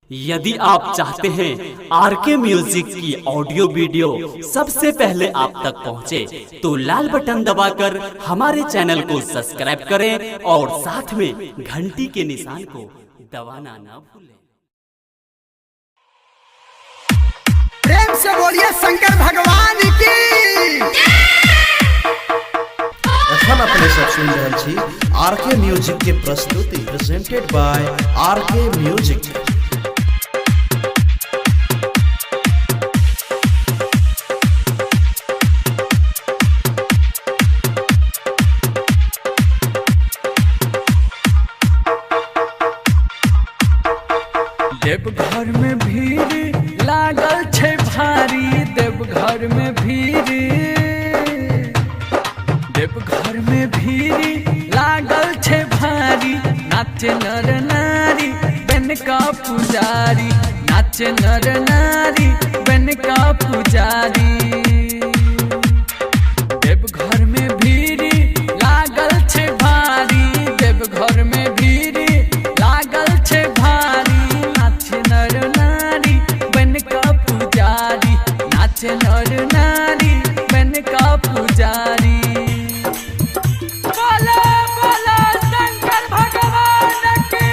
यदि आप चाहते हैं आरके म्यूजिक की ऑडियो वीडियो सबसे पहले आप तक पहुंचे, तो लाल बटन दबाकर हमारे चैनल को सब्सक्राइब करें और साथ में घंटी के निशान को दबाना ना भूलें। प्रेम से बोलिए शंकर भगवान की। एखन अपने सब सुन रहल छी आरके म्यूजिक के प्रस्तुति presented by RK music. Deoghar में भीड़ लागल छे भारी, देवघर में भीड़, देवघर में भीड़ लागल छे भारी। नाचे नर नारी बन का पुजारी, नाचे नर नारी बन का पुजारी। देवघर में भीड़ लागल छे भारी, देवघर में भीड़ लागल छे भारी। नर नारी बन का पुजारी, नाचे नर नारी बन का पुजारी। बोलो बोलो शंकर भगवान की।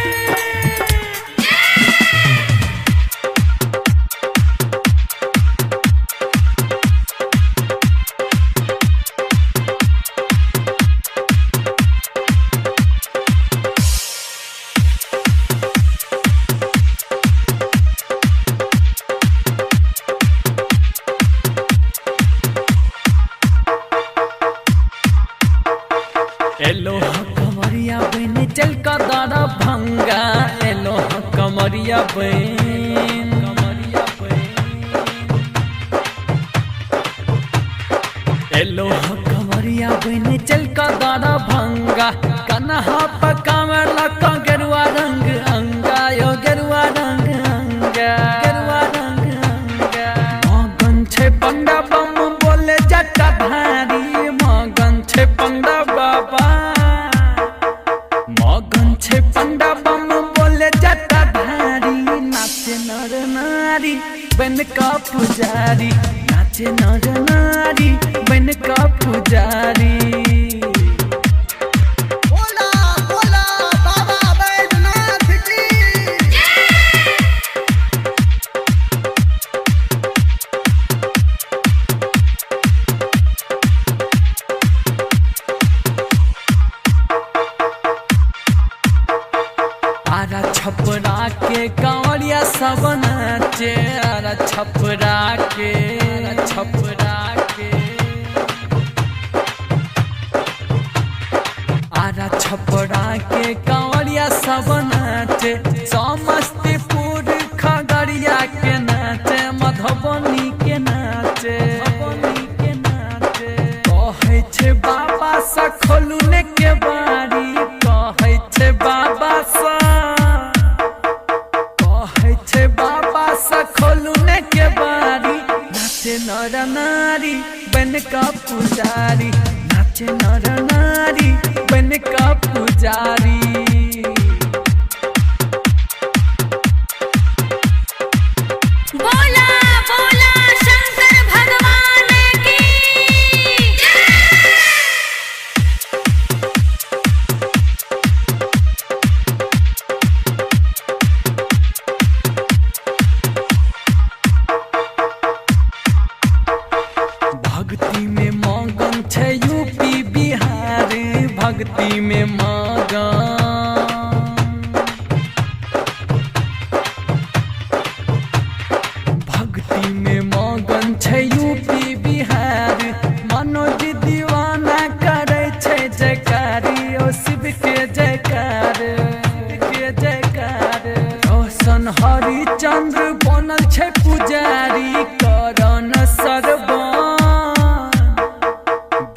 एलो कमरिया बन चल का दादा भंगा, एलो कमरिया बन, कमरिया बन, एलो कमरिया बन चल का दादा भंगा। कन्हा पकावे लका गेरुआ रंग अंगा, यो गेरुआ रंग अंगा, गेरुआ रंग अंगा। मगन छे पंडा बम बोले जटा भारी, मगन छे पंडा बाबा, मगन छे पंडा बम बोले जटा भारी। नाचे नर नारी बन का पुजारी, नाचे नर नारी बन का पुजारी। बोला बोला बाबा बैजनाथ की। आरा छपरा के कांवरिया सब नाचे, आरा छपरा के, आरा छपरा के, आरा छपरा के कांवरिया सब नाचे। समस्तीपुर खगड़िया के नाचे, मधुबनी के नाचे, मधुबनी के नाचे। कहे छे बाबा सा खोलू ने के बारी, कहे छे बाबा सा, कहे छे बाबा सा खोलू ने के बारी। नाचे नर नारी बन का पुजारी, नाचे नर नारी बन का पुजारी। बोला बोला शंकर भगवान की। भक्ति में मगन छे यूपी बिहार, भक्ति में मगन, भक्ति में मगन छे यूपी बिहार। मनोज दीवाना करे छे जयकारी, ओ शिव के जयकार, शिव के जयकार। रोशन हरिचंद्र बनल छे पुजारी, करण सरवन,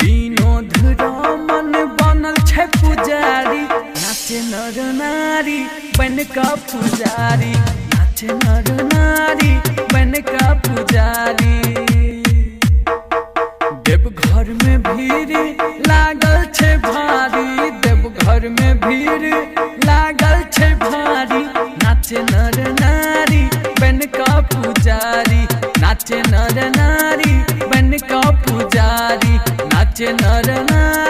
विनोद रमन बनल छे पुजारी। नाचे नर नारी बन का पुजारी, नाचे नर नारी बन का पुजारी। देवघर में भीड़ लागल छे भारी, देवघर में भीड़ लागल छे भारी। नाचे नर नारी नर नारी बन का पुजारी नाचे नर नारी।